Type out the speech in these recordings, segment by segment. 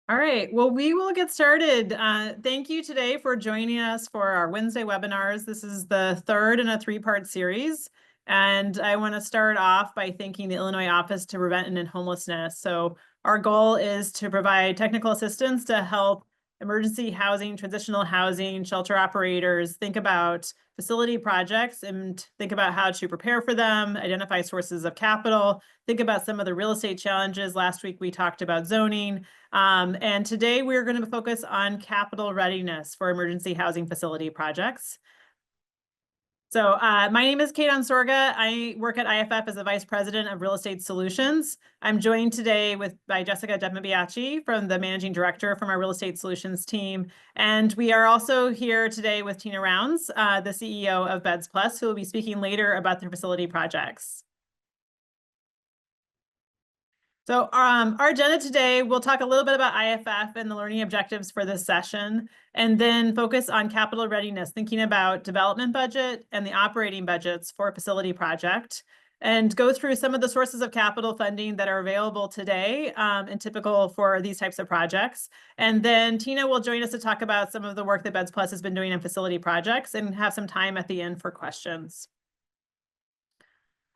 All right, well, we will get started. Thank you today for joining us for our Wednesday webinars. This is the third in a three-part series. And I want to start off by thanking the Illinois Office to Prevent and End Homelessness. So our goal is to provide technical assistance to help emergency housing, transitional housing, shelter operators think about facility projects and think about how to prepare for them, identify sources of capital, think about some of the real estate challenges. Last week, we talked about zoning. And today we're going to focus on capital readiness for emergency housing facility projects. So my name is Kate Ansorga. I work at IFF as the Vice President of Real Estate Solutions. I'm joined today by Jessica Detmabiachi from the Managing Director from our Real Estate Solutions team. And we are also here today with Tina Rounds, the CEO of Beds Plus, who will be speaking later about their facility projects. So our agenda today, we'll talk a little bit about IFF and the learning objectives for this session, and then focus on capital readiness, thinking about development budget and the operating budgets for a facility project, and go through some of the sources of capital funding that are available today and typical for these types of projects. And then Tina will join us to talk about some of the work that Beds Plus has been doing in facility projects and have some time at the end for questions.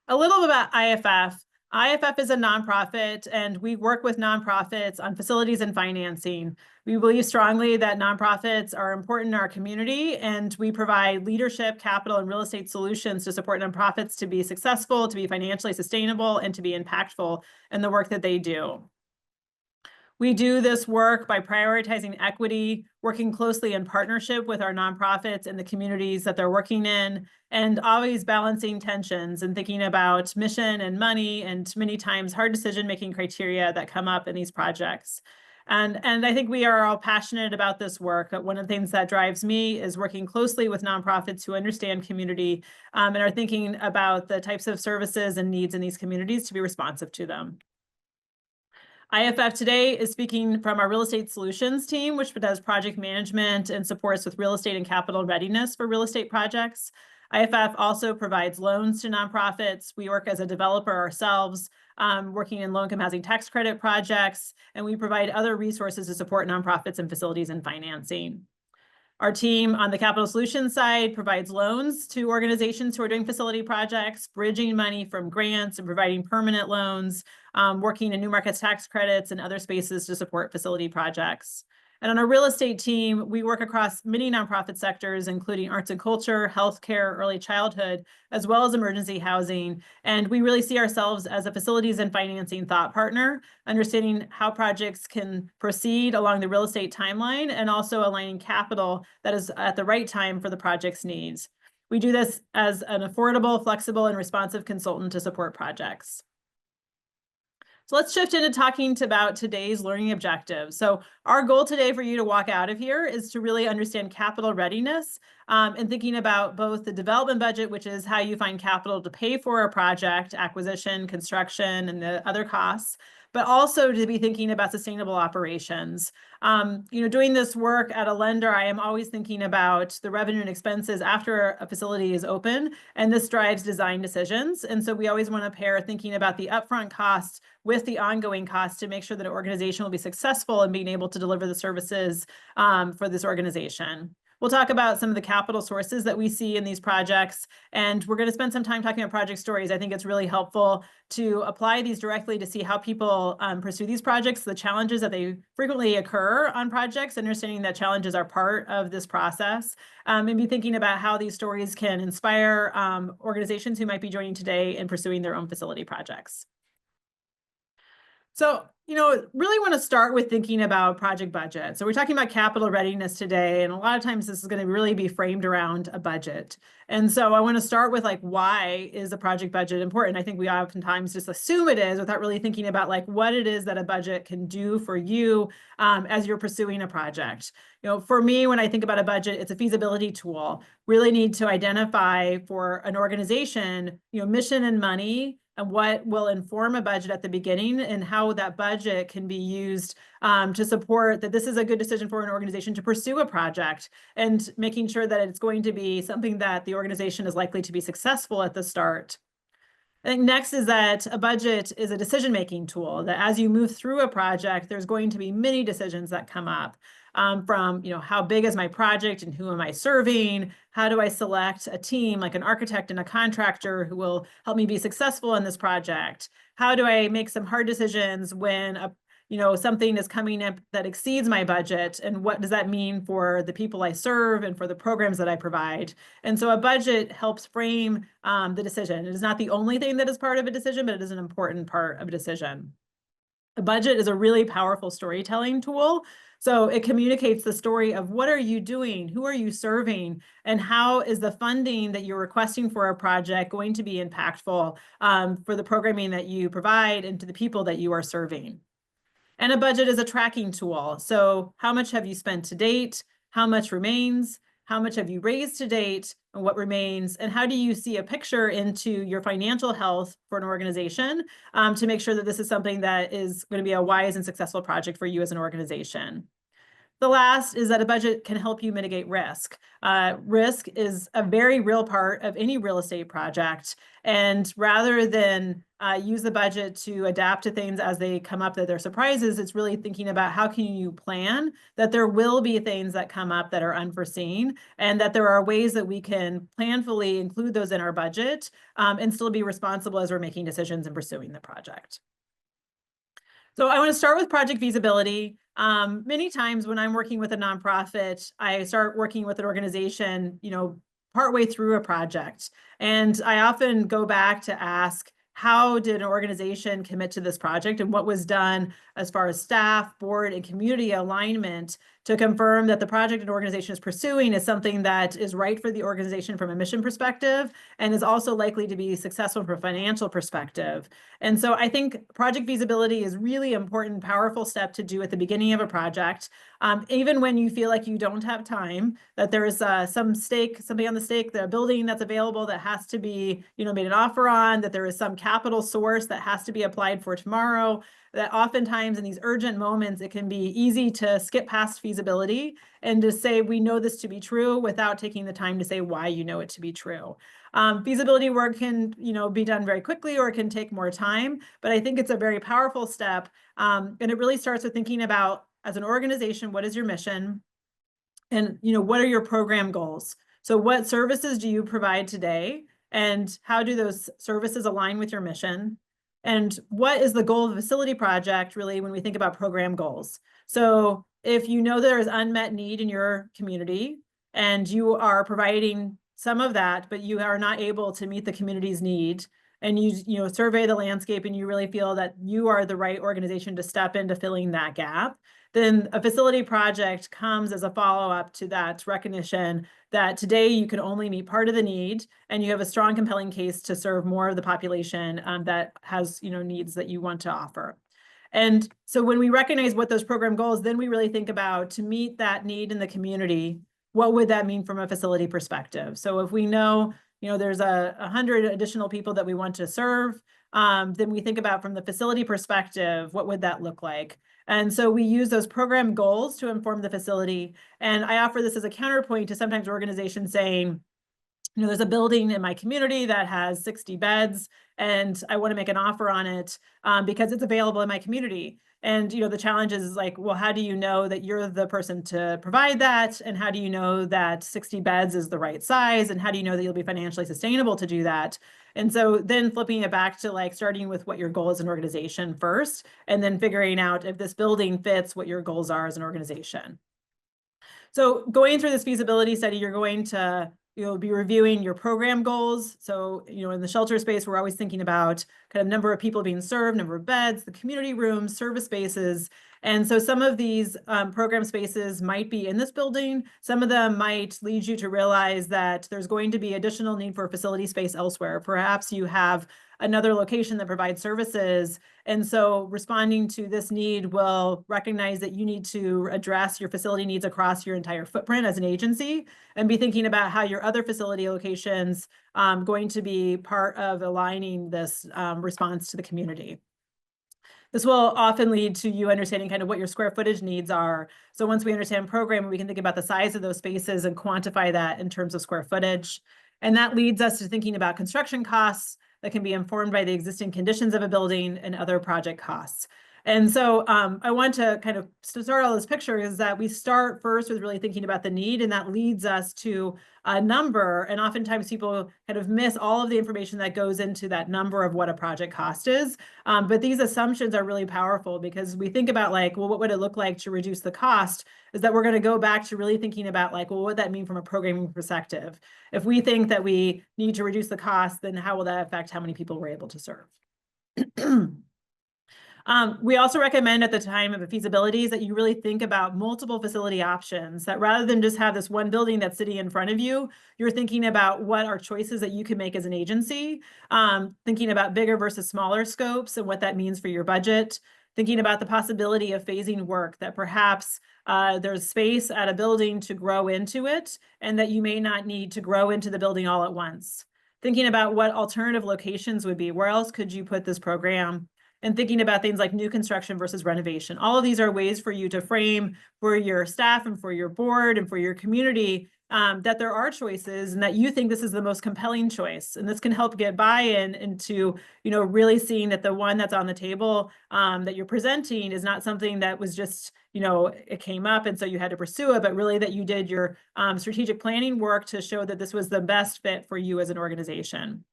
A little about IFF. IFF is a nonprofit, and we work with nonprofits on facilities and financing. We believe strongly that nonprofits are important in our community, and we provide leadership, capital, and real estate solutions to support nonprofits to be successful, to be financially sustainable, and to be impactful in the work that they do. We do this work by prioritizing equity, working closely in partnership with our nonprofits and the communities that they're working in, and always balancing tensions and thinking about mission and money and many times hard decision-making criteria that come up in these projects. And I think we are all passionate about this work. One of the things that drives me is working closely with nonprofits who understand community and are thinking about the types of services and needs in these communities to be responsive to them. IFF today is speaking from our real estate solutions team, which does project management and supports with real estate and capital readiness for real estate projects. IFF also provides loans to nonprofits. We work as a developer ourselves, working in low-income housing tax credit projects, and we provide other resources to support nonprofits and facilities and financing. Our team on the capital solutions side provides loans to organizations who are doing facility projects, bridging money from grants and providing permanent loans, working in new markets tax credits and other spaces to support facility projects. And on our real estate team, we work across many nonprofit sectors, including arts and culture, healthcare, early childhood, as well as emergency housing. And we really see ourselves as a facilities and financing thought partner, understanding how projects can proceed along the real estate timeline and also aligning capital that is at the right time for the project's needs. We do this as an affordable, flexible, and responsive consultant to support projects. So let's shift into talking about today's learning objectives. So our goal today for you to walk out of here is to really understand capital readiness and thinking about both the development budget, which is how you find capital to pay for a project, acquisition, construction, and the other costs, but also to be thinking about sustainable operations. Doing this work at a lender, I am always thinking about the revenue and expenses after a facility is open, and this drives design decisions. And so we always want to pair thinking about the upfront costs with the ongoing costs to make sure that an organization will be successful in being able to deliver the services for this organization. We'll talk about some of the capital sources that we see in these projects, and we're going to spend some time talking about project stories. I think it's really helpful to apply these directly to see how people pursue these projects, the challenges that they frequently occur on projects, understanding that challenges are part of this process, and be thinking about how these stories can inspire organizations who might be joining today in pursuing their own facility projects. So, really want to start with thinking about project budget. So we're talking about capital readiness today, and a lot of times this is going to really be framed around a budget. And so I want to start with why is a project budget important? I think we oftentimes just assume it is without really thinking about what it is that a budget can do for you as you're pursuing a project. For me, when I think about a budget, it's a feasibility tool. Really need to identify for an organization, mission and money, and what will inform a budget at the beginning and how that budget can be used to support that this is a good decision for an organization to pursue a project and making sure that it's going to be something that the organization is likely to be successful at the start. I think next is that a budget is a decision-making tool, that as you move through a project, there's going to be many decisions that come up. From, how big is my project and who am I serving? How do I select a team like an architect and a contractor who will help me be successful in this project? How do I make some hard decisions when something is coming up that exceeds my budget, and what does that mean for the people I serve and for the programs that I provide? And so a budget helps frame the decision. It is not the only thing that is part of a decision, but it is an important part of a decision. A budget is a really powerful storytelling tool. So it communicates the story of what are you doing, who are you serving, and how is the funding that you're requesting for a project going to be impactful for the programming that you provide and to the people that you are serving. And a budget is a tracking tool. So how much have you spent to date? How much remains? How much have you raised to date? And what remains? And how do you see a picture into your financial health for an organization to make sure that this is something that is going to be a wise and successful project for you as an organization? The last is that a budget can help you mitigate risk. Risk is a very real part of any real estate project. And rather than use the budget to adapt to things as they come up that they're surprises, it's really thinking about how can you plan that there will be things that come up that are unforeseen, and that there are ways that we can planfully include those in our budget and still be responsible as we're making decisions and pursuing the project. So I want to start with project feasibility. Many times when I'm working with a nonprofit, I start working with an organization, partway through a project. And I often go back to ask, how did an organization commit to this project, and what was done as far as staff, board, and community alignment to confirm that the project an organization is pursuing is something that is right for the organization from a mission perspective and is also likely to be successful from a financial perspective. And so I think project feasibility is really important, powerful step to do at the beginning of a project. Even when you feel like you don't have time, that there is somebody on the stake, the building that's available that has to be, made an offer on, that there is some capital source that has to be applied for tomorrow, that oftentimes in these urgent moments, it can be easy to skip past feasibility and to say, we know this to be true without taking the time to say why you know it to be true. Feasibility work can, be done very quickly, or it can take more time, but I think it's a very powerful step. And it really starts with thinking about, as an organization, what is your mission? And, what are your program goals? So what services do you provide today? And how do those services align with your mission? And what is the goal of the facility project, really, when we think about program goals? So if you know there is unmet need in your community and you are providing some of that, but you are not able to meet the community's need, and you survey the landscape and you really feel that you are the right organization to step into filling that gap, then a facility project comes as a follow-up to that recognition that today you can only meet part of the need, and you have a strong, compelling case to serve more of the population that has needs that you want to offer. And so when we recognize what those program goals, then we really think about, to meet that need in the community, what would that mean from a facility perspective? So if we know, there's 100 additional people that we want to serve, then we think about, from the facility perspective, what would that look like? And so we use those program goals to inform the facility. And I offer this as a counterpoint to sometimes organizations saying, there's a building in my community that has 60 beds, and I want to make an offer on it because it's available in my community. And, the challenge is like, well, how do you know that you're the person to provide that? And how do you know that 60 beds is the right size? And how do you know that you'll be financially sustainable to do that? And so then flipping it back to starting with what your goal is as an organization first, and then figuring out if this building fits what your goals are as an organization. So going through this feasibility study, you're going to be reviewing your program goals. So, in the shelter space, we're always thinking about kind of number of people being served, number of beds, the community rooms, service spaces. And so some of these program spaces might be in this building. Some of them might lead you to realize that there's going to be additional need for facility space elsewhere. Perhaps you have another location that provides services. And so responding to this need will recognize that you need to address your facility needs across your entire footprint as an agency, and be thinking about how your other facility locations going to be part of aligning this response to the community. This will often lead to you understanding kind of what your square footage needs are. So once we understand program, we can think about the size of those spaces and quantify that in terms of square footage. And that leads us to thinking about construction costs. that can be informed by the existing conditions of a building and other project costs. And so I want to kind of start all this picture is that we start first with really thinking about the need, and that leads us to a number. And oftentimes people kind of miss all of the information that goes into that number of what a project cost is. But these assumptions are really powerful because we think about like, well, what would it look like to reduce the cost? Is that we're going to go back to really thinking about like, well, what would that mean from a programming perspective? If we think that we need to reduce the cost, then how will that affect how many people we're able to serve? We also recommend at the time of the feasibilities that you really think about multiple facility options, that rather than just have this one building that's sitting in front of you, you're thinking about what are choices that you can make as an agency, thinking about bigger versus smaller scopes and what that means for your budget, thinking about the possibility of phasing work, that perhaps there's space at a building to grow into it and that you may not need to grow into the building all at once. Thinking about what alternative locations would be, where else could you put this program? And thinking about things like new construction versus renovation. All of these are ways for you to frame for your staff and for your board and for your community that there are choices and that you think this is the most compelling choice. And this can help get buy-in into, really seeing that the one that's on the table that you're presenting is not something that was just, it came up and so you had to pursue it, but really that you did your strategic planning work to show that this was the best fit for you as an organization.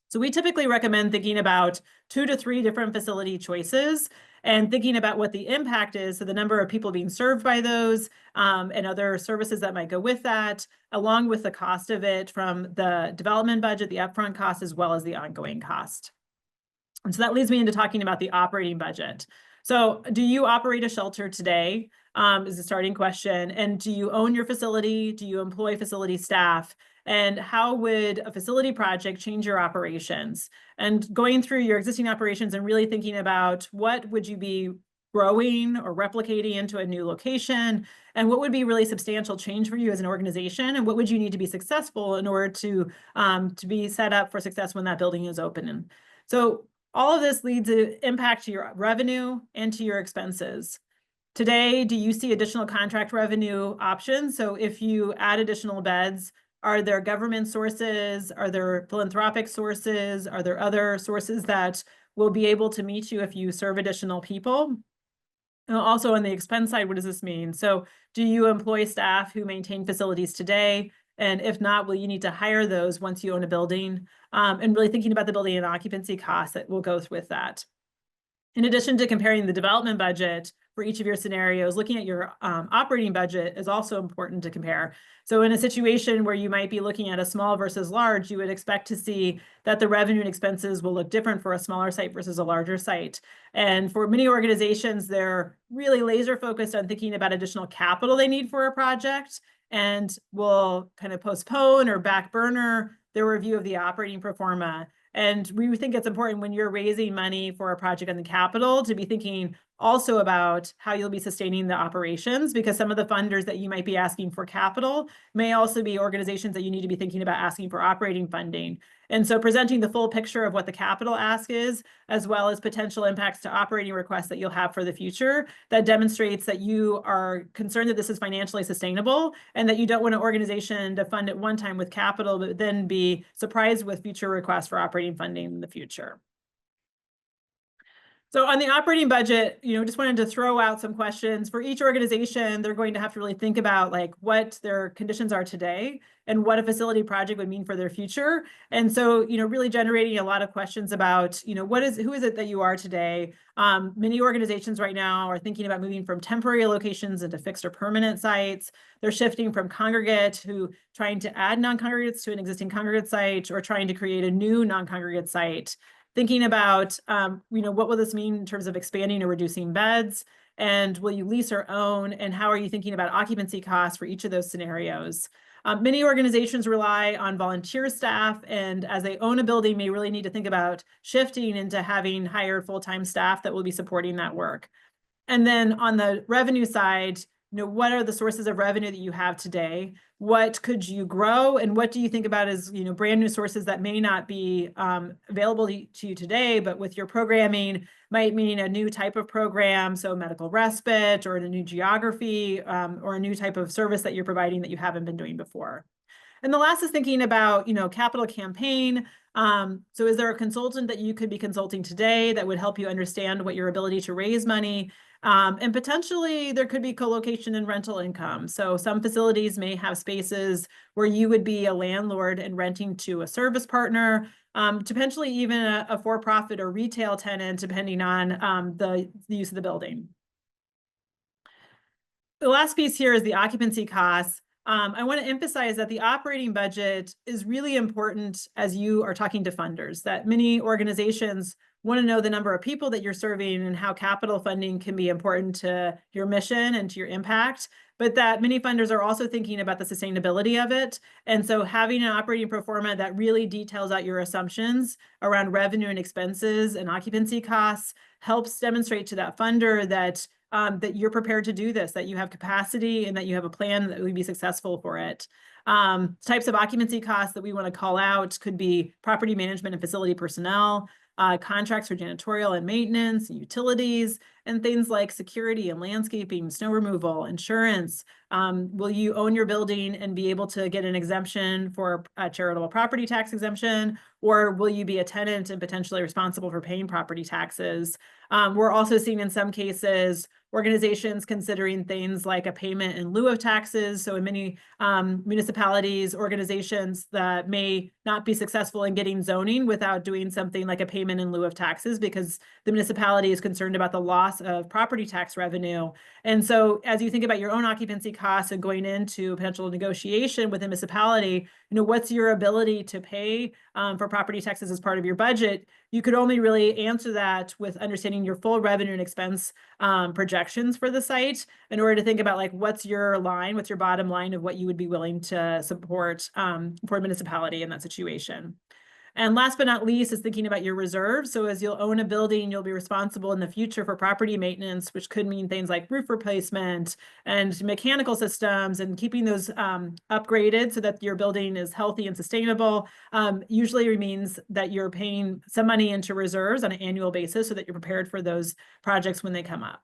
So we typically recommend thinking about 2 to 3 different facility choices and thinking about what the impact is, so the number of people being served by those and other services that might go with that, along with the cost of it from the development budget, the upfront cost, as well as the ongoing cost. And so that leads me into talking about the operating budget. So do you operate a shelter today? Is the starting question. And do you own your facility? Do you employ facility staff? And how would a facility project change your operations? And going through your existing operations and really thinking about what would you be growing or replicating into a new location, and what would be really substantial change for you as an organization, and what would you need to be successful in order to be set up for success when that building is open. And so all of this leads to impact to your revenue and to your expenses. Today, do you see additional contract revenue options? So if you add additional beds, are there government sources? Are there philanthropic sources? Are there other sources that will be able to meet you if you serve additional people? And also on the expense side, what does this mean? So do you employ staff who maintain facilities today? And if not, will you need to hire those once you own a building? And really thinking about the building and occupancy costs that will go with that. In addition to comparing the development budget for each of your scenarios, looking at your operating budget is also important to compare. So in a situation where you might be looking at a small versus large, you would expect to see that the revenue and expenses will look different for a smaller site versus a larger site. And for many organizations, they're really laser focused on thinking about additional capital they need for a project and will kind of postpone or back burner their review of the operating pro forma. And we think it's important when you're raising money for a project on the capital to be thinking also about how you'll be sustaining the operations, because some of the funders that you might be asking for capital may also be organizations that you need to be thinking about asking for operating funding. And so presenting the full picture of what the capital ask is, as well as potential impacts to operating requests that you'll have for the future, that demonstrates that you are concerned that this is financially sustainable and that you don't want an organization to fund at one time with capital, but then be surprised with future requests for operating funding in the future. So on the operating budget, just wanted to throw out some questions. For each organization, they're going to have to really think about like what their conditions are today and what a facility project would mean for their future. And so, really generating a lot of questions about, who is it that you are today? Many organizations right now are thinking about moving from temporary locations into fixed or permanent sites. They're shifting from congregate to trying to add non-congregates to an existing congregate site, or trying to create a new non-congregate site. Thinking about, what will this mean in terms of expanding or reducing beds? And will you lease or own? And how are you thinking about occupancy costs for each of those scenarios? Many organizations rely on volunteer staff, and as they own a building, may really need to think about shifting into having hired full-time staff that will be supporting that work. And then on the revenue side, what are the sources of revenue that you have today? What could you grow? And what do you think about as, brand new sources that may not be available to you today, but with your programming might mean a new type of program, so medical respite, or in a new geography, or a new type of service that you're providing that you haven't been doing before. And the last is thinking about, capital campaign. So is there a consultant that you could be consulting today that would help you understand what your ability to raise money? And potentially there could be co-location and rental income. So some facilities may have spaces where you would be a landlord and renting to a service partner, potentially even a for-profit or retail tenant, depending on the use of the building. The last piece here is the occupancy costs. I want to emphasize that the operating budget is really important as you are talking to funders, that many organizations want to know the number of people that you're serving and how capital funding can be important to your mission and to your impact, but that many funders are also thinking about the sustainability of it. And so having an operating pro forma that really details out your assumptions around revenue and expenses and occupancy costs helps demonstrate to that funder that that you're prepared to do this, that you have capacity and that you have a plan that would be successful for it. Types of occupancy costs that we want to call out could be property management and facility personnel, contracts for janitorial and maintenance, and utilities, and things like security and landscaping, snow removal, insurance. Will you own your building and be able to get an exemption for a charitable property tax exemption? Or will you be a tenant and potentially responsible for paying property taxes? We're also seeing in some cases organizations considering things like a payment in lieu of taxes. So in many municipalities, organizations that may not be successful in getting zoning without doing something like a payment in lieu of taxes because the municipality is concerned about the loss of property tax revenue. And so as you think about your own occupancy costs and going into potential negotiation with a municipality, what's your ability to pay for property taxes as part of your budget? You could only really answer that with understanding your full revenue and expense projections for the site in order to think about like, what's your bottom line of what you would be willing to support for a municipality in that situation. And last but not least is thinking about your reserves. So as you'll own a building, you'll be responsible in the future for property maintenance, which could mean things like roof replacement and mechanical systems and keeping those upgraded so that your building is healthy and sustainable. Usually means that you're paying some money into reserves on an annual basis so that you're prepared for those projects when they come up.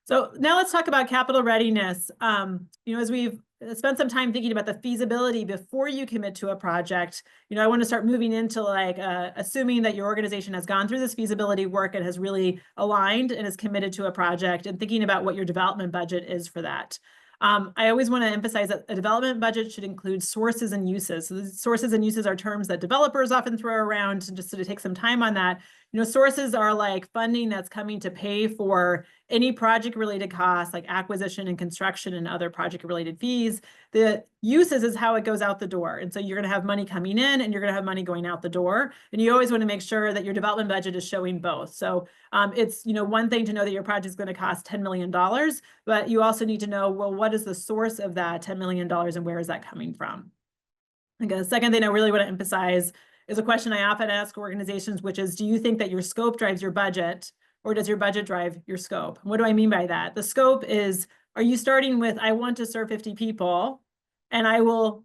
So now let's talk about capital readiness. As we've spent some time thinking about the feasibility before you commit to a project, I want to start moving into like assuming that your organization has gone through this feasibility work and has really aligned and is committed to a project and thinking about what your development budget is for that. I always want to emphasize that a development budget should include sources and uses. So the sources and uses are terms that developers often throw around, and just to take some time on that. Sources are like funding that's coming to pay for any project-related costs like acquisition and construction and other project-related fees. The uses is how it goes out the door. And so you're going to have money coming in and you're going to have money going out the door. And you always want to make sure that your development budget is showing both. So it's one thing to know that your project is going to cost $10 million, but you also need to know, well, what is the source of that $10 million and where is that coming from? The second thing I really want to emphasize is a question I often ask organizations, which is, do you think that your scope drives your budget, or does your budget drive your scope? What do I mean by that? The scope is, are you starting with, I want to serve 50 people, and I will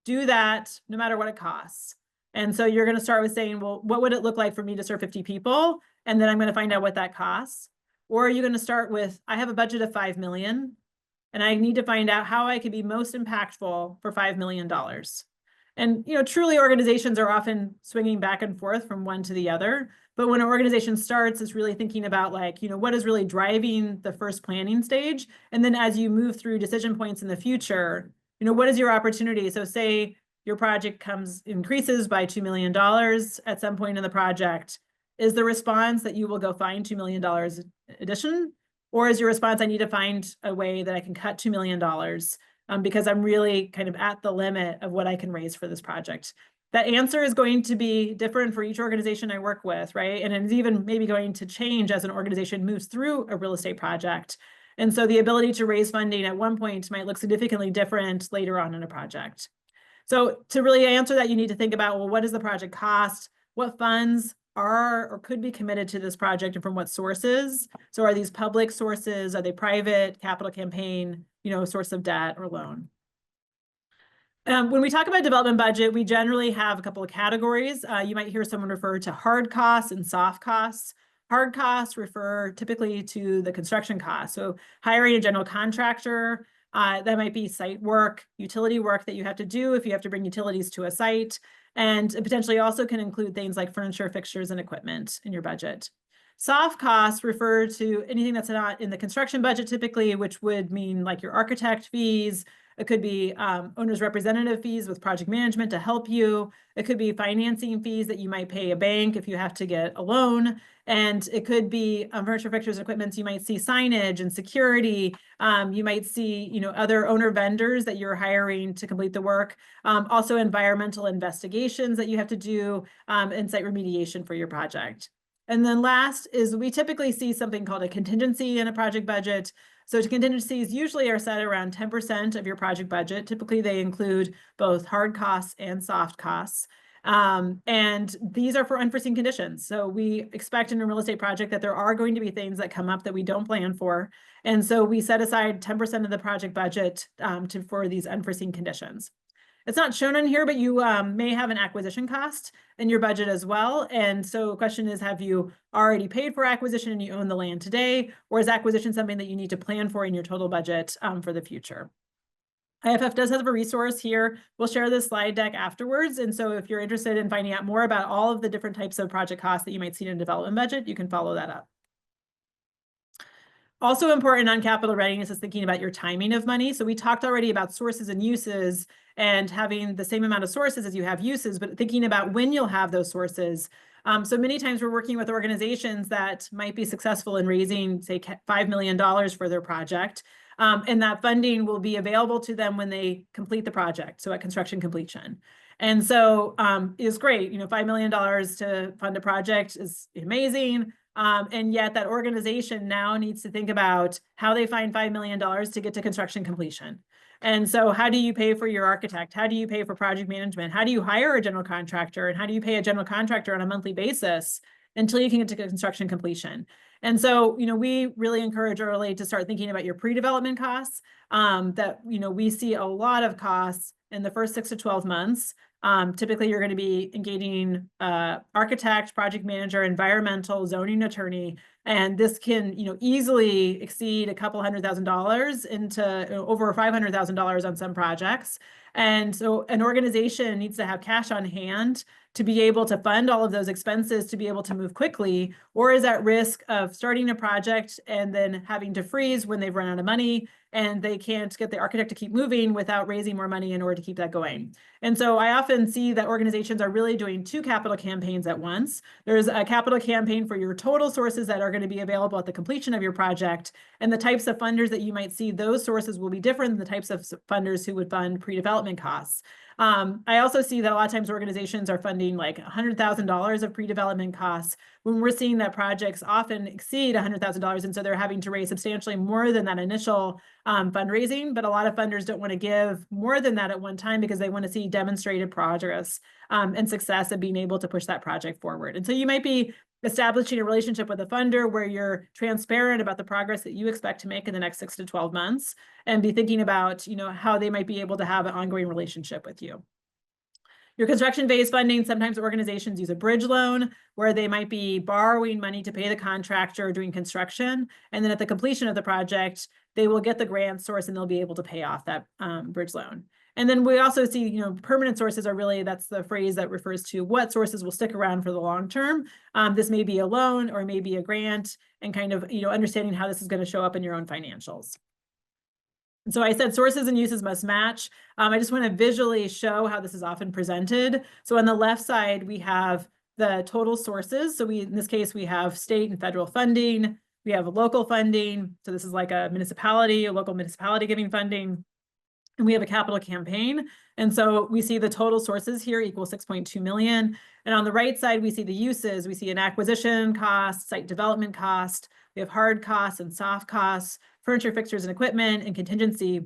do that no matter what it costs. And so you're going to start with saying, well, what would it look like for me to serve 50 people? And then I'm going to find out what that costs. Or are you going to start with, I have a budget of 5 million, and I need to find out how I can be most impactful for $5 million. And, truly organizations are often swinging back and forth from one to the other. But when an organization starts, it's really thinking about like, what is really driving the first planning stage? And then as you move through decision points in the future, what is your opportunity? So say your project increases by $2 million at some point in the project. Is the response that you will go find $2 million addition? Or is your response, I need to find a way that I can cut $2 million because I'm really kind of at the limit of what I can raise for this project? That answer is going to be different for each organization I work with, right? And it's even maybe going to change as an organization moves through a real estate project. And so the ability to raise funding at one point might look significantly different later on in a project. So to really answer that, you need to think about, well, what does the project cost? What funds are or could be committed to this project and from what sources? So are these public sources? Are they private, capital campaign, source of debt or loan? When we talk about development budget, we generally have a couple of categories. You might hear someone refer to hard costs and soft costs. Hard costs refer typically to the construction costs. So hiring a general contractor, That might be site work, utility work that you have to do if you have to bring utilities to a site, and it potentially also can include things like furniture, fixtures, and equipment in your budget. Soft costs refer to anything that's not in the construction budget typically, which would mean like your architect fees. It could be owner's representative fees with project management to help you. It could be financing fees that you might pay a bank if you have to get a loan. And it could be furniture, fixtures, and equipment. So you might see signage and security. You might see, other owner vendors that you're hiring to complete the work. Also environmental investigations that you have to do, and site remediation for your project. And then last is we typically see something called a contingency in a project budget. So contingencies usually are set around 10% of your project budget. Typically, they include both hard costs and soft costs. And these are for unforeseen conditions. So we expect in a real estate project that there are going to be things that come up that we don't plan for. And so we set aside 10% of the project budget for these unforeseen conditions. It's not shown in here, but you may have an acquisition cost in your budget as well. And so the question is, have you already paid for acquisition and you own the land today? Or is acquisition something that you need to plan for in your total budget for the future? IFF does have a resource here. We'll share this slide deck afterwards. And so if you're interested in finding out more about all of the different types of project costs that you might see in a development budget, you can follow that up. Also important on capital readiness is thinking about your timing of money. So we talked already about sources and uses and having the same amount of sources as you have uses, but thinking about when you'll have those sources. So many times we're working with organizations that might be successful in raising, say, $5 million for their project. And that funding will be available to them when they complete the project, so at construction completion. And so it's great, $5 million to fund a project is amazing. And yet that organization now needs to think about how they find $5 million to get to construction completion. And so how do you pay for your architect? How do you pay for project management? How do you hire a general contractor? And how do you pay a general contractor on a monthly basis until you can get to construction completion? And so, we really encourage early to start thinking about your pre-development costs that, we see a lot of costs in the first 6 to 12 months. Typically, you're going to be engaging architect, project manager, environmental, zoning attorney, and this can, easily exceed a couple $100,000 into over $500,000 on some projects. And so an organization needs to have cash on hand to be able to fund all of those expenses to be able to move quickly, or is at risk of starting a project and then having to freeze when they've run out of money and they can't get the architect to keep moving without raising more money in order to keep that going. And so I often see that organizations are really doing 2 capital campaigns at once. There's a capital campaign for your total sources that are going to be available at the completion of your project, and the types of funders that you might see, those sources will be different than the types of funders who would fund pre-development costs. I also see that a lot of times organizations are funding like $100,000 of pre-development costs when we're seeing that projects often exceed $100,000. And so they're having to raise substantially more than that initial fundraising. But a lot of funders don't want to give more than that at one time because they want to see demonstrated progress and success of being able to push that project forward. And so you might be establishing a relationship with a funder where you're transparent about the progress that you expect to make in the next 6 to 12 months and be thinking about, how they might be able to have an ongoing relationship with you. Your construction phase funding, sometimes organizations use a bridge loan where they might be borrowing money to pay the contractor doing construction. And then at the completion of the project, they will get the grant source and they'll be able to pay off that bridge loan. And then we also see, permanent sources are really, that's the phrase that refers to what sources will stick around for the long term. This may be a loan or maybe a grant, and kind of, understanding how this is going to show up in your own financials. And so I said sources and uses must match. I just want to visually show how this is often presented. So on the left side, we have the total sources. So in this case, we have state and federal funding. We have local funding. So this is like a local municipality giving funding. And we have a capital campaign. And so we see the total sources here equal 6.2 million. And on the right side, we see the uses. We see an acquisition cost, site development cost. We have hard costs and soft costs, furniture, fixtures, and equipment, and contingency.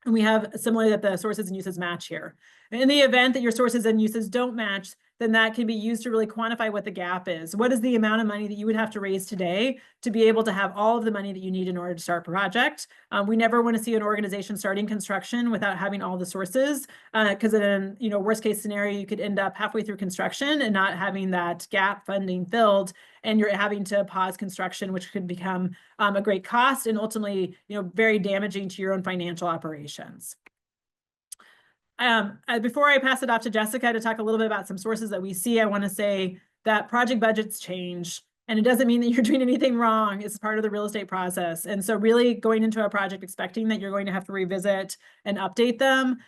And we have similarly that the sources and uses match here. In the event that your sources and uses don't match, then that can be used to really quantify what the gap is. What is the amount of money that you would have to raise today to be able to have all of the money that you need in order to start a project? We never want to see an organization starting construction without having all the sources, because in, worst case scenario, you could end up halfway through construction and not having that gap funding filled, and you're having to pause construction, which could become a great cost and ultimately, very damaging to your own financial operations. Before I pass it off to Jessica to talk a little bit about some sources that we see, I want to say that project budgets change, and it doesn't mean that you're doing anything wrong. It's part of the real estate process. And so really going into a project expecting that you're going to have to revisit and update them,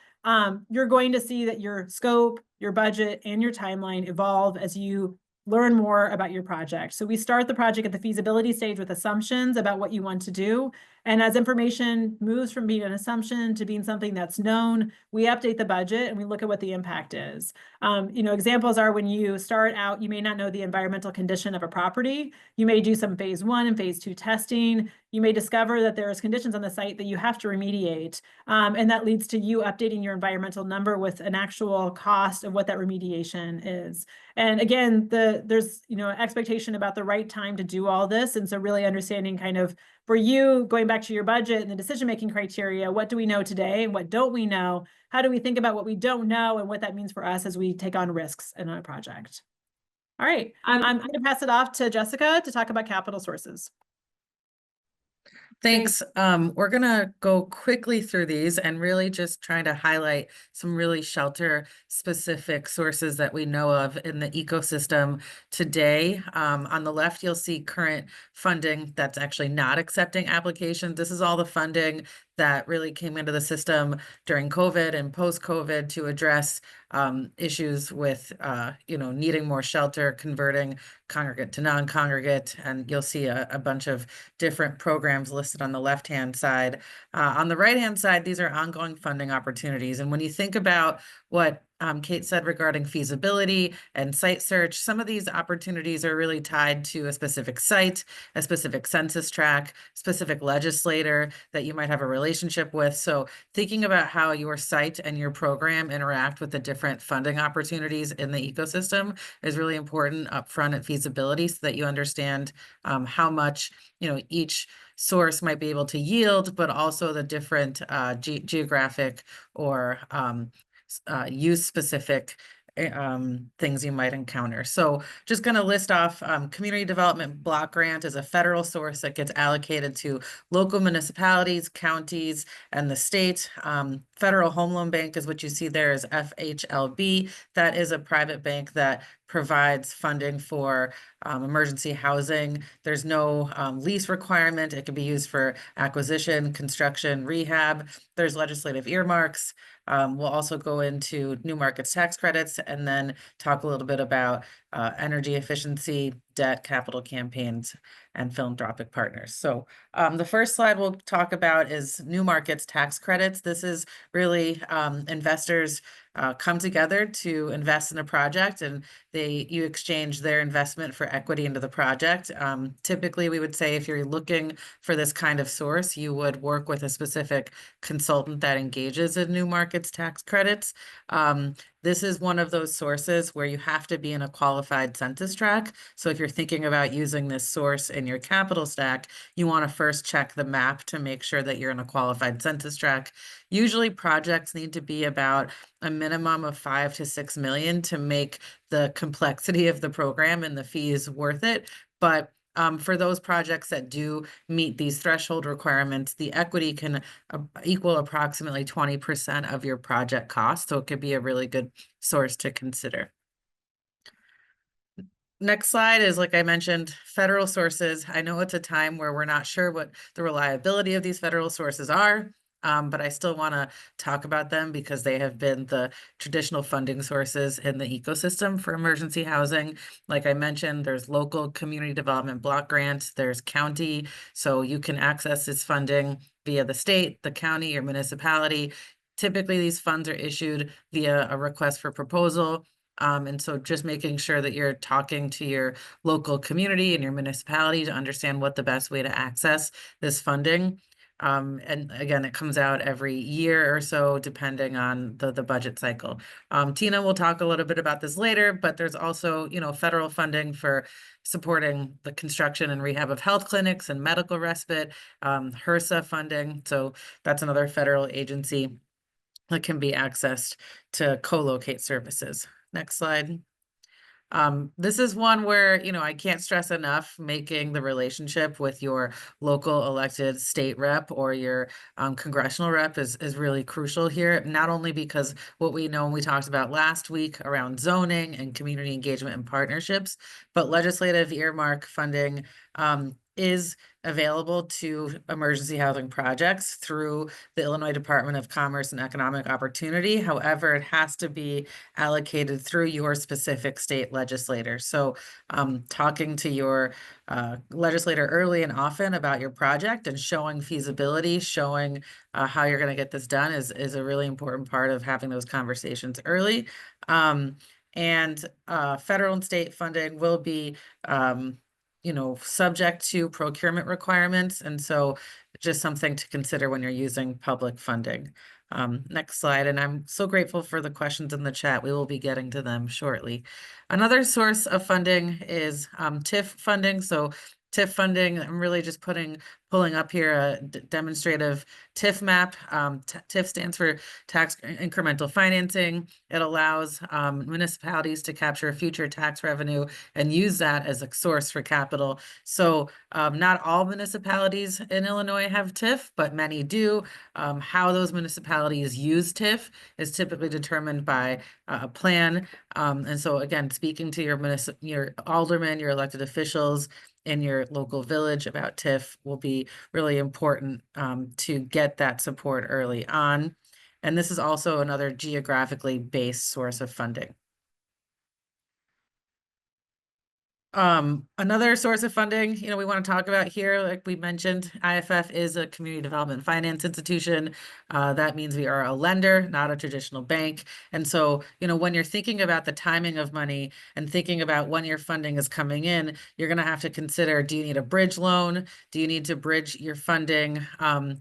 you're going to see that your scope, your budget, and your timeline evolve as you learn more about your project. So we start the project at the feasibility stage with assumptions about what you want to do. And as information moves from being an assumption to being something that's known, we update the budget and we look at what the impact is. Examples are when you start out, you may not know the environmental condition of a property. You may do some phase 1 and phase 2 testing. You may discover that there's conditions on the site that you have to remediate. And that leads to you updating your environmental number with an actual cost of what that remediation is. And again, there's expectation about the right time to do all this. And so really understanding kind of for you, going back to your budget and the decision-making criteria, what do we know today and what don't we know? How do we think about what we don't know and what that means for us as we take on risks in a project? All right, I'm going to pass it off to Jessica to talk about capital sources. Thanks. We're going to go quickly through these and really just trying to highlight some really shelter specific sources that we know of in the ecosystem today. On the left, you'll see current funding that's actually not accepting applications. This is all the funding that really came into the system during COVID and post-COVID to address issues with, needing more shelter, converting congregate to non-congregate, and you'll see a bunch of different programs listed on the left-hand side. On the right-hand side, these are ongoing funding opportunities. And when you think about what Kate said regarding feasibility and site search, some of these opportunities are really tied to a specific site, a specific census tract, specific legislator that you might have a relationship with. So thinking about how your site and your program interact with the different funding opportunities in the ecosystem is really important upfront at feasibility so that you understand how much each source might be able to yield, but also the different geographic or use specific things you might encounter. So just going to list off Community Development Block Grant is a federal source that gets allocated to local municipalities, counties, and the state. Federal Home Loan Bank is what you see there is FHLB. That is a private bank that provides funding for emergency housing. There's no lease requirement. It can be used for acquisition, construction, rehab. There's legislative earmarks. We'll also go into new markets tax credits and then talk a little bit about energy efficiency, debt, capital campaigns, and philanthropic partners. So the first slide we'll talk about is new markets tax credits. This is really investors come together to invest in a project, and you exchange their investment for equity into the project. Typically, we would say if you're looking for this kind of source, you would work with a specific consultant that engages in new markets tax credits. This is one of those sources where you have to be in a qualified census tract. So if you're thinking about using this source in your capital stack, you want to first check the map to make sure that you're in a qualified census tract. Usually projects need to be about a minimum of 5 to 6 million to make the complexity of the program and the fees worth it. But for those projects that do meet these threshold requirements, the equity can equal approximately 20% of your project cost. So it could be a really good source to consider. Next slide is, like I mentioned, federal sources. I know it's a time where we're not sure what the reliability of these federal sources are. But I still want to talk about them because they have been the traditional funding sources in the ecosystem for emergency housing. Like I mentioned, there's local community development block grants, there's county, so you can access this funding via the state, the county, or municipality. Typically, these funds are issued via a request for proposal. And so just making sure that you're talking to your local community and your municipality to understand what the best way to access this funding. And again, it comes out every year or so, depending on the budget cycle. Tina will talk a little bit about this later, but there's also, federal funding for supporting the construction and rehab of health clinics and medical respite, HRSA funding. So that's another federal agency that can be accessed to co-locate services. Next slide. This is one where, I can't stress enough making the relationship with your local elected state rep or your congressional rep is really crucial here, not only because what we know and we talked about last week around zoning and community engagement and partnerships, but legislative earmark funding is available to emergency housing projects through the Illinois Department of Commerce and Economic Opportunity. However, it has to be allocated through your specific state legislator. So talking to your legislator early and often about your project and showing feasibility, showing how you're going to get this done is a really important part of having those conversations early. And federal and state funding will be subject to procurement requirements. And so just something to consider when you're using public funding. Next slide. And I'm so grateful for the questions in the chat. We will be getting to them shortly. Another source of funding is TIF funding. So TIF funding, I'm really just pulling up here a demonstrative TIF map. TIF stands for tax incremental financing. It allows municipalities to capture future tax revenue and use that as a source for capital. So not all municipalities in Illinois have TIF, but many do. How those municipalities use TIF is typically determined by a plan. And so again, speaking to your aldermen, your elected officials in your local village about TIF will be really important to get that support early on. And this is also another geographically based source of funding. Another source of funding, we want to talk about here, like we mentioned, IFF is a community development finance institution. That means we are a lender, not a traditional bank. And so, when you're thinking about the timing of money and thinking about when your funding is coming in, you're going to have to consider, do you need a bridge loan? Do you need to bridge your funding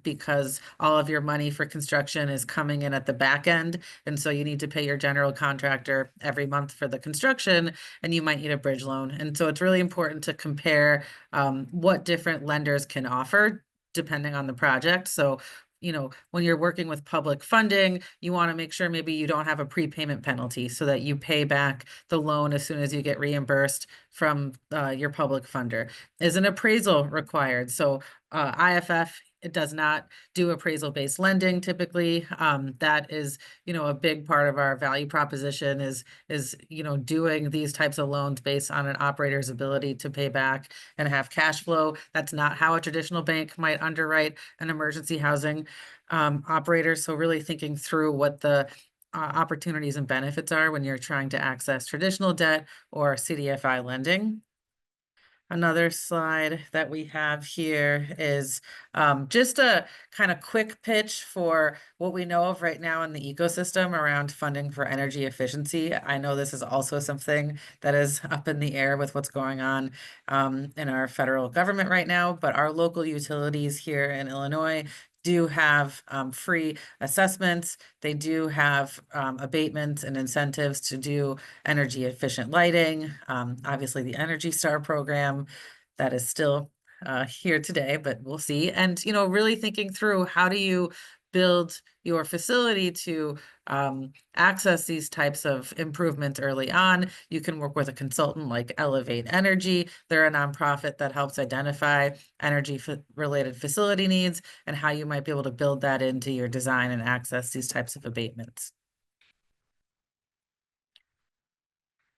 because all of your money for construction is coming in at the back end? And so you need to pay your general contractor every month for the construction, and you might need a bridge loan. And so it's really important to compare what different lenders can offer depending on the project. So, when you're working with public funding, you want to make sure maybe you don't have a prepayment penalty so that you pay back the loan as soon as you get reimbursed from your public funder. Is an appraisal required? So IFF, it does not do appraisal-based lending typically. That is, a big part of our value proposition is doing these types of loans based on an operator's ability to pay back and have cash flow. That's not how a traditional bank might underwrite an emergency housing operator. So really thinking through what the opportunities and benefits are when you're trying to access traditional debt or CDFI lending. Another slide that we have here is just a kind of quick pitch for what we know of right now in the ecosystem around funding for energy efficiency. I know this is also something that is up in the air with what's going on in our federal government right now, but our local utilities here in Illinois do have free assessments. They do have abatements and incentives to do energy efficient lighting. Obviously the Energy Star program that is still here today, but we'll see. And, really thinking through how do you build your facility to access these types of improvements early on. You can work with a consultant like Elevate Energy. They're a nonprofit that helps identify energy-related facility needs and how you might be able to build that into your design and access these types of abatements.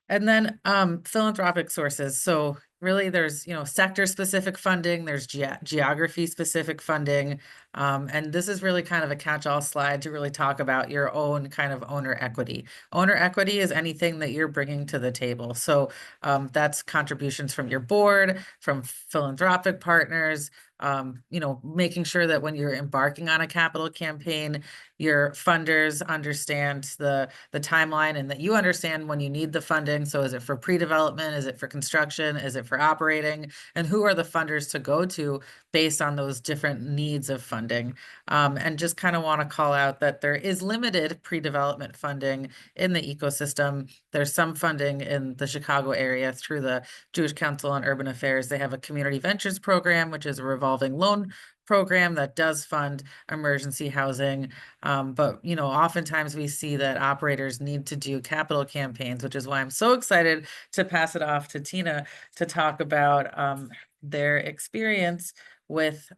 And then philanthropic sources. So really there's, sector-specific funding, there's geography-specific funding. And this is really kind of a catch-all slide to really talk about your own kind of owner equity. Owner equity is anything that you're bringing to the table. So that's contributions from your board, from philanthropic partners, making sure that when you're embarking on a capital campaign, your funders understand the timeline and that you understand when you need the funding. So is it for pre-development? Is it for construction? Is it for operating? And who are the funders to go to based on those different needs of funding? And just kind of want to call out that there is limited pre-development funding in the ecosystem. There's some funding in the Chicago area through the Jewish Council on Urban Affairs. They have a community ventures program, which is a revolving loan program that does fund emergency housing. But oftentimes we see that operators need to do capital campaigns, which is why I'm so excited to pass it off to Tina to talk about their experience with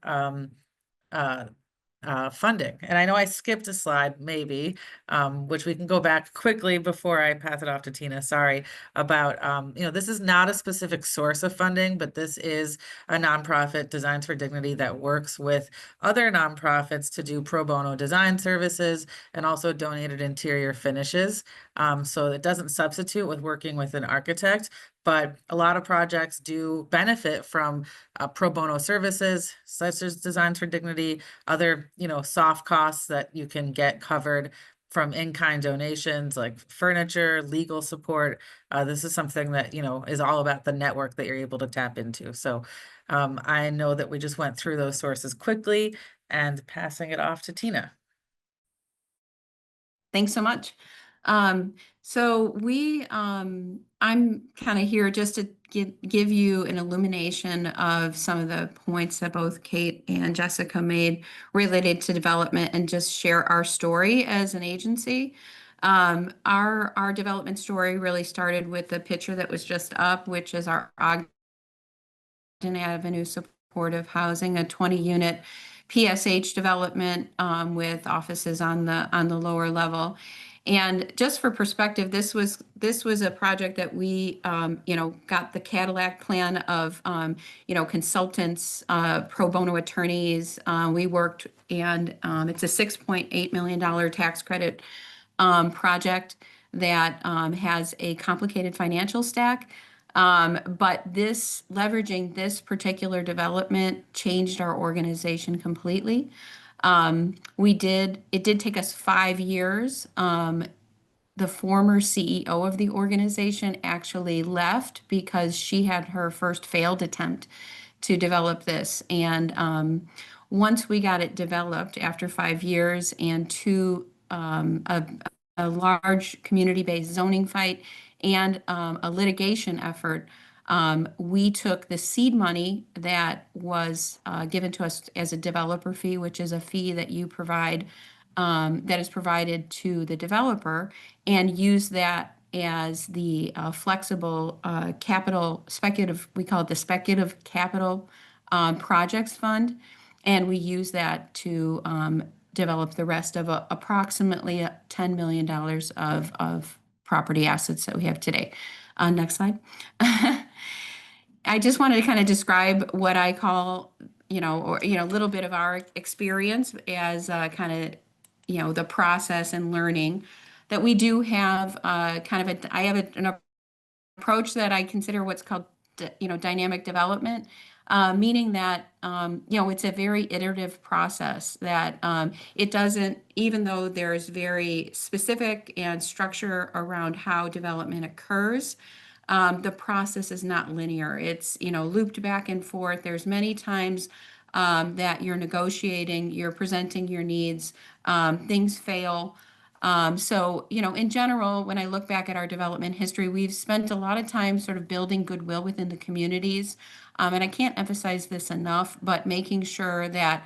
funding. And I know I skipped a slide, maybe, which we can go back quickly before I pass it off to Tina. Sorry about, this is not a specific source of funding, but this is a nonprofit, Designs for Dignity, that works with other nonprofits to do pro bono design services and also donated interior finishes. So it doesn't substitute with working with an architect, but a lot of projects do benefit from pro bono services, such as Designs for Dignity, other, soft costs that you can get covered from in-kind donations like furniture, legal support. This is something that, is all about the network that you're able to tap into. So I know that we just went through those sources quickly, and passing it off to Tina. Thanks so much. I'm kind of here just to give you an illumination of some of the points that both Kate and Jessica made related to development, and just share our story as an agency. Our development story really started with the picture that was just up, which is our Ogden Avenue supportive housing, a 20-unit PSH development with offices on the lower level. And just for perspective, this was a project that we got the Cadillac plan of consultants, pro bono attorneys. We worked, and it's a $6.8 million tax credit project that has a complicated financial stack. But leveraging this particular development changed our organization completely. It did take us 5 years. The former CEO of the organization actually left because she had her first failed attempt to develop this. And once we got it developed after 5 years and a large community-based zoning fight and a litigation effort, we took the seed money that was given to us as a developer fee, which is a fee that you provide, that is provided to the developer, and used that as the flexible capital speculative, we call it the speculative capital projects fund. And we use that to develop the rest of approximately $10 million of property assets that we have today. Next slide. I just wanted to kind of describe what I call, a little bit of our experience as kind of, the process and learning that we do have. I have an approach that I consider what's called, dynamic development. Meaning that, it's a very iterative process that it doesn't, even though there's very specific and structure around how development occurs, the process is not linear. It's, looped back and forth. There's many times that you're negotiating, you're presenting your needs, things fail. In general, when I look back at our development history, we've spent a lot of time sort of building goodwill within the communities. And I can't emphasize this enough, but making sure that,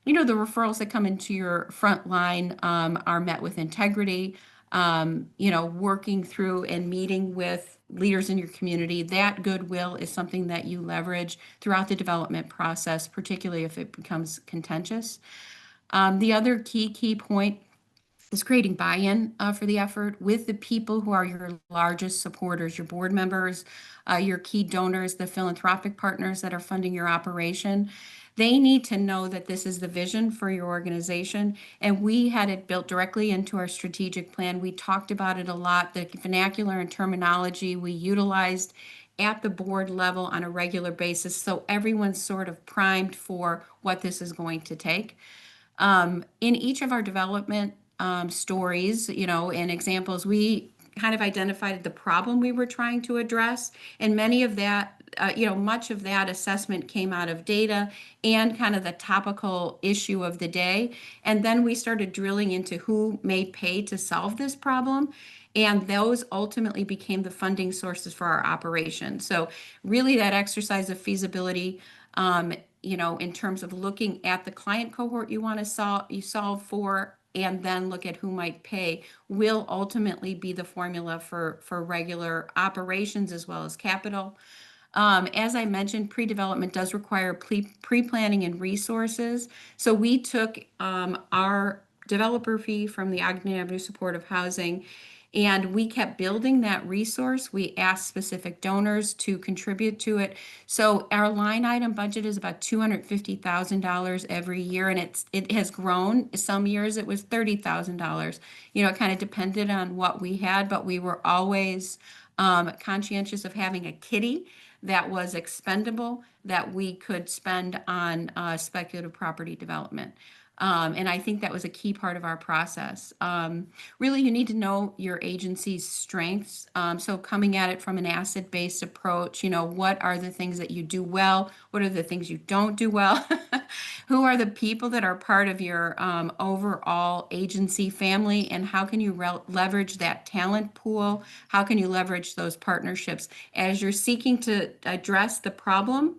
the referrals that come into your front line are met with integrity, working through and meeting with leaders in your community. That goodwill is something that you leverage throughout the development process, particularly if it becomes contentious. The other key point is creating buy-in for the effort with the people who are your largest supporters, your board members, your key donors, the philanthropic partners that are funding your operation. They need to know that this is the vision for your organization. And we had it built directly into our strategic plan. We talked about it a lot, the vernacular and terminology we utilized at the board level on a regular basis, so everyone's sort of primed for what this is going to take. In each of our development stories, and examples, we kind of identified the problem we were trying to address, and many of that, much of that assessment came out of data and kind of the topical issue of the day. And then we started drilling into who may pay to solve this problem. And those ultimately became the funding sources for our operation. So really that exercise of feasibility, in terms of looking at the client cohort you want to solve for, and then look at who might pay, will ultimately be the formula for regular operations as well as capital. As I mentioned, pre-development does require pre-planning and resources. So we took our developer fee from the Ogden Avenue Supportive Housing, and we kept building that resource. We asked specific donors to contribute to it. So our line item budget is about $250,000 every year, and it has grown. Some years it was $30,000. It kind of depended on what we had, but we were always conscientious of having a kitty that was expendable that we could spend on speculative property development. And I think that was a key part of our process. Really, you need to know your agency's strengths. So coming at it from an asset-based approach, what are the things that you do well? What are the things you don't do well? Who are the people that are part of your overall agency family? And how can you leverage that talent pool? How can you leverage those partnerships? As you're seeking to address the problem,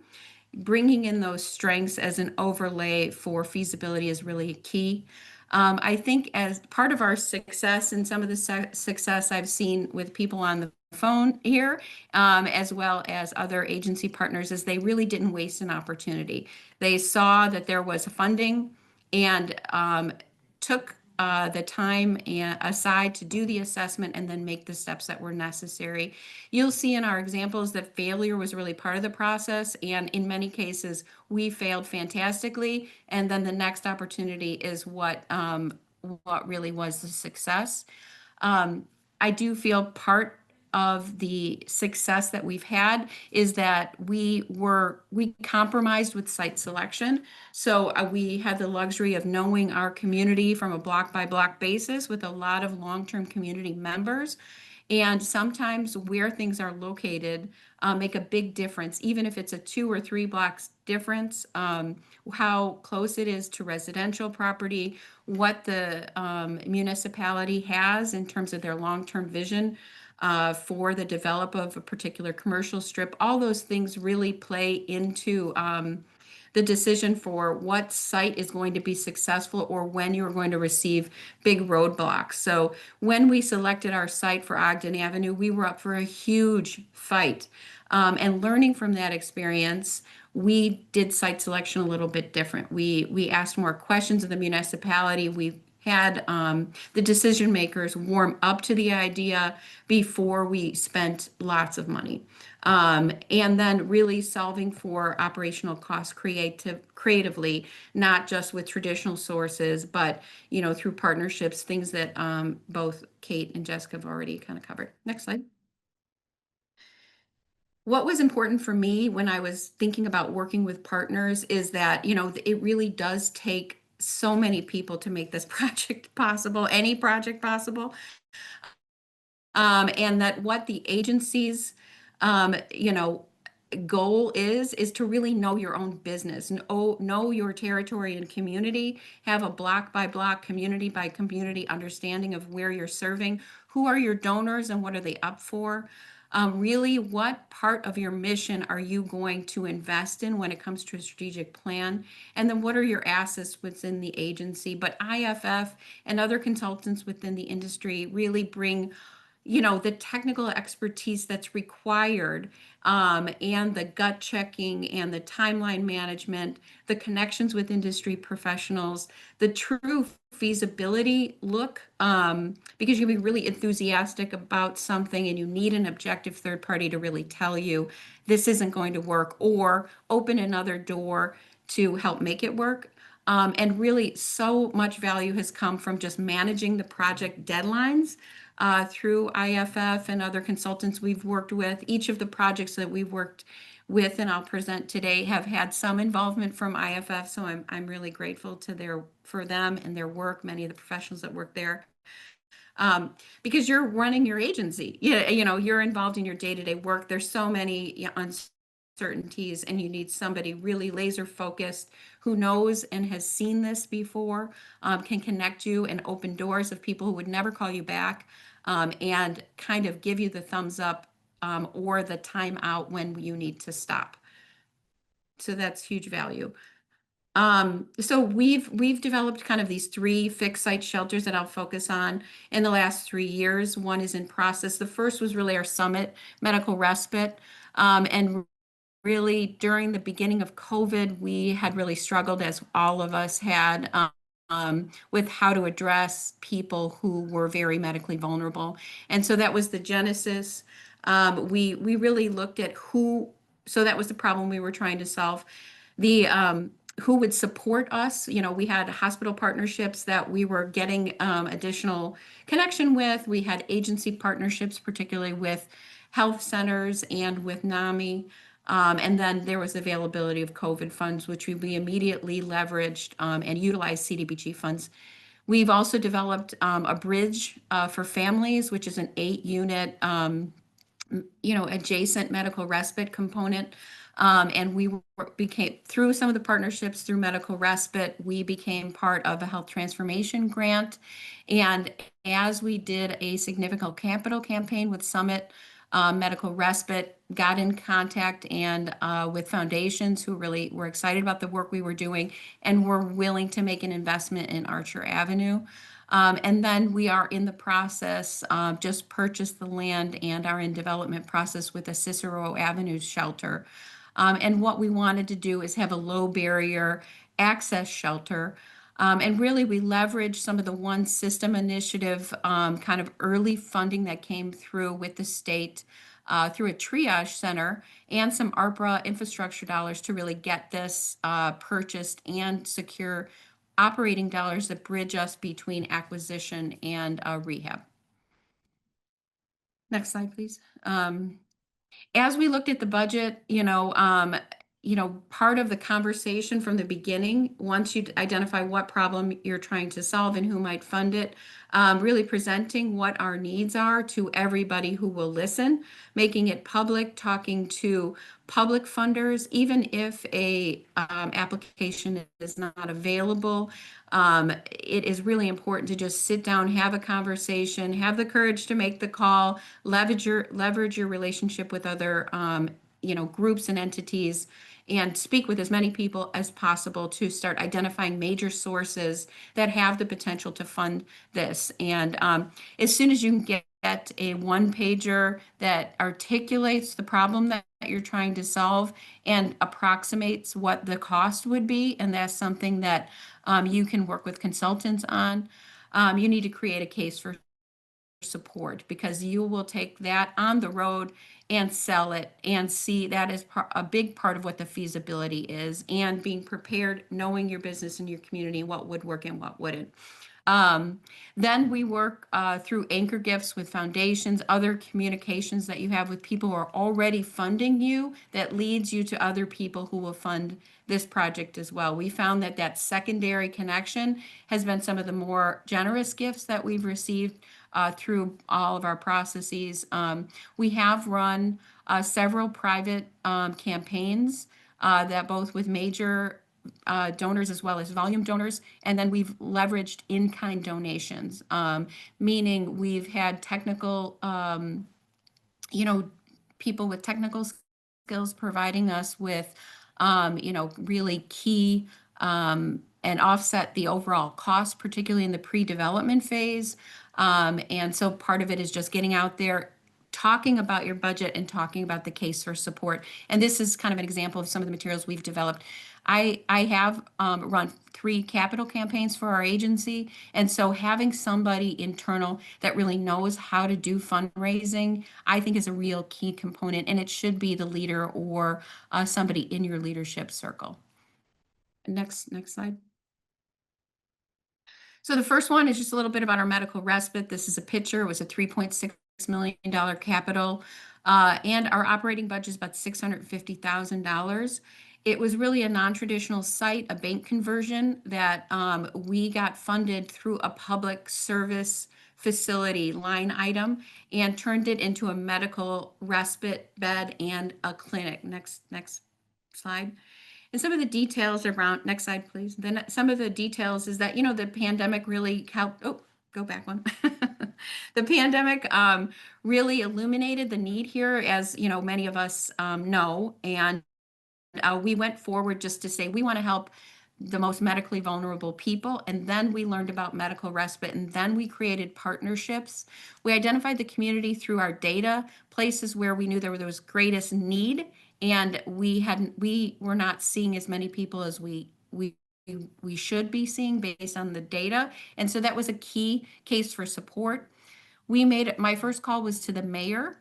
bringing in those strengths as an overlay for feasibility is really key. I think as part of our success and some of the success I've seen with people on the phone here, as well as other agency partners, is they really didn't waste an opportunity. They saw that there was funding and took the time aside to do the assessment and then make the steps that were necessary. You'll see in our examples that failure was really part of the process, and in many cases, we failed fantastically, and then the next opportunity is what really was the success. I do feel part of the success that we've had is that we compromised with site selection. So we had the luxury of knowing our community from a block by block basis with a lot of long-term community members. And sometimes where things are located make a big difference, even if it's a 2 or 3 blocks difference, how close it is to residential property, what the municipality has in terms of their long-term vision for the development of a particular commercial strip. All those things really play into the decision for what site is going to be successful or when you're going to receive big roadblocks. So when we selected our site for Ogden Avenue, we were up for a huge fight. And learning from that experience, we did site selection a little bit different. We asked more questions of the municipality. We had the decision makers warm up to the idea before we spent lots of money. And then really solving for operational costs creatively, not just with traditional sources, but through partnerships, things that both Kate and Jessica have already kind of covered. Next slide. What was important for me when I was thinking about working with partners is that, it really does take so many people to make this project possible, any project possible. And that what the agency's, goal is to really know your own business, know your territory and community, have a block by block, community by community understanding of where you're serving, who are your donors and what are they up for. Really, what part of your mission are you going to invest in when it comes to a strategic plan? And then what are your assets within the agency? But IFF and other consultants within the industry really bring the technical expertise that's required, and the gut checking and the timeline management, the connections with industry professionals, the true feasibility look, because you can be really enthusiastic about something and you need an objective third party to really tell you this isn't going to work or open another door to help make it work. And really so much value has come from just managing the project deadlines. through IFF and other consultants we've worked with. Each of the projects that we've worked with and I'll present today have had some involvement from IFF, so I'm really grateful to for them and their work, many of the professionals that work there. Because you're running your agency. You're involved in your day-to-day work. There's so many uncertainties, and you need somebody really laser focused who knows and has seen this before, can connect you and open doors of people who would never call you back, and kind of give you the thumbs up, or the time out when you need to stop. So that's huge value. So we've developed kind of these 3 fixed site shelters that I'll focus on in the last 3 years. One is in process. The first was really our Summit Medical Respite. And really during the beginning of COVID, we had really struggled, as all of us had, with how to address people who were very medically vulnerable. And so that was the genesis. We really looked at so that was the problem we were trying to solve. Who would support us. We had hospital partnerships that we were getting additional connection with. We had agency partnerships, particularly with health centers and with NAMI. And then there was availability of COVID funds, which we immediately leveraged and utilized CDBG funds. We've also developed a bridge for families, which is an 8-unit adjacent medical respite component. And we became, through some of the partnerships through medical respite, we became part of a health transformation grant. And as we did a significant capital campaign with Summit Medical Respite, got in contact and with foundations who really were excited about the work we were doing and were willing to make an investment in Archer Avenue. And then we are in the process, just purchased the land and are in development process with a Cicero Avenue shelter. And what we wanted to do is have a low barrier access shelter. And really we leveraged some of the One System initiative kind of early funding that came through with the state through a triage center and some ARPA infrastructure dollars to really get this purchased and secure operating dollars that bridge us between acquisition and rehab. Next slide, please. As we looked at the budget, part of the conversation from the beginning, once you identify what problem you're trying to solve and who might fund it, really presenting what our needs are to everybody who will listen, making it public, talking to public funders, even if a application is not available. It is really important to just sit down, have a conversation, have the courage to make the call, leverage your relationship with other groups and entities, and speak with as many people as possible to start identifying major sources that have the potential to fund this. And as soon as you can get a one-pager that articulates the problem that you're trying to solve and approximates what the cost would be, and that's something that you can work with consultants on, you need to create a case for support, because you will take that on the road and sell it and see that is a big part of what the feasibility is, and being prepared, knowing your business and your community, what would work and what wouldn't. Then we work through anchor gifts with foundations, other communications that you have with people who are already funding you that leads you to other people who will fund this project as well. We found that secondary connection has been some of the more generous gifts that we've received through all of our processes. We have run several private campaigns that both with major donors as well as volume donors, and then we've leveraged in-kind donations, meaning we've had technical, people with technical skills providing us with, really key and offset the overall cost, particularly in the pre-development phase. And so part of it is just getting out there, talking about your budget and talking about the case for support. And this is kind of an example of some of the materials we've developed. I have run 3 capital campaigns for our agency. And so having somebody internal that really knows how to do fundraising, I think is a real key component, and it should be the leader or somebody in your leadership circle. Next slide. So the first one is just a little bit about our medical respite. This is a picture. It was a $3.6 million capital, and our operating budget is about $650,000. It was really a non-traditional site, a bank conversion that we got funded through a public service facility line item and turned it into a medical respite bed and a clinic. Next slide. And some of the details around, next slide, please. Then some of the details is that, the pandemic really helped. Oh, go back one. The pandemic really illuminated the need here, as, many of us know. And we went forward just to say we want to help the most medically vulnerable people. And then we learned about medical respite, and then we created partnerships. We identified the community through our data, places where we knew there was greatest need, and we were not seeing as many people as we should be seeing based on the data. And so that was a key case for support. My first call was to the mayor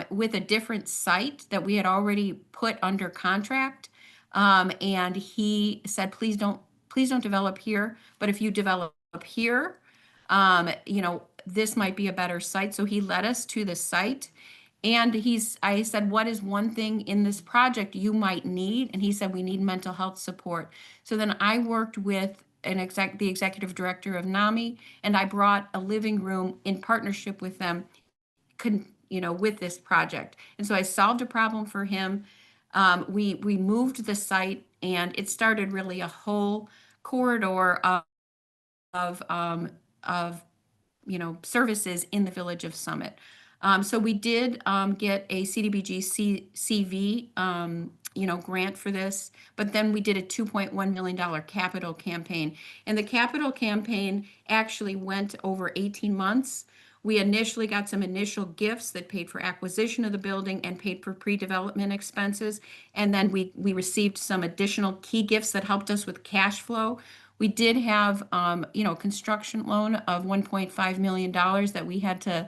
with a different site that we had already put under contract. And he said, please don't develop here, but if you develop here, this might be a better site. So he led us to the site. And I said, what is one thing in this project you might need? And he said, we need mental health support. So then I worked with the executive director of NAMI, and I brought a living room in partnership with them, with this project. And so I solved a problem for him. We moved the site, and it started really a whole corridor of services in the village of Summit. So we did get a CDBG CV grant for this, but then we did a $2.1 million capital campaign. And the capital campaign actually went over 18 months. We initially got some initial gifts that paid for acquisition of the building and paid for pre-development expenses. And then we received some additional key gifts that helped us with cash flow. We did have, a construction loan of $1.5 million that we had to